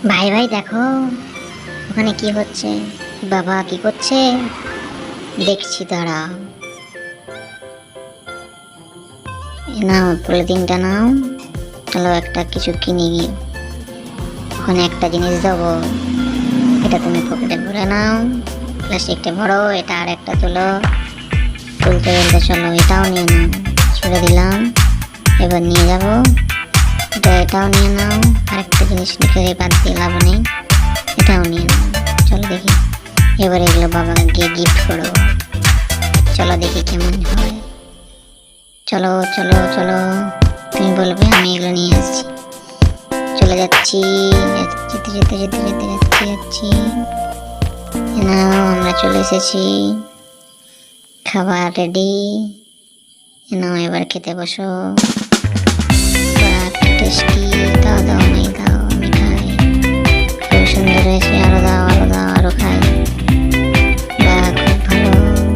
ভাই ভাই দেখো ওখানে কি হচ্ছে। বাবা কি করছে দেখছি, দাঁড়াও। নাও পলিথিনটা নাও, চলো একটা কিছু কিনে গিয়ে ওখানে একটা জিনিস দেবো। এটা তুমি পকেটে ভরে নাও, প্লাস্টিকটা ভরো, এটা আর একটা তুলো, তুলতে তুলতে চলো এটাও নিয়ে নাও। ছেড়ে দিলাম, এবার নিয়ে যাবো। এটাও নিয়ে নাও, আরেকটা জিনিস লিখে বাদ দিয়ে লাভ নেই, এটাও নিয়ে নাও। চলো দেখি এবার এগুলো বাবাকে গিয়ে গিফট করবো। চলো দেখি কেমন হয়। চলো চলো চলো, তুমি বলবে আমি এগুলো নিয়ে আসছি। চলে যাচ্ছি, যেতে যেতে যেতে যেতে যাচ্ছি যাচ্ছি। নাও আমরা চলে এসেছি, খাবার রেডি। নাও এবার খেতে বসো। টেস্টি, দাও দাও, মেয়ে দাও।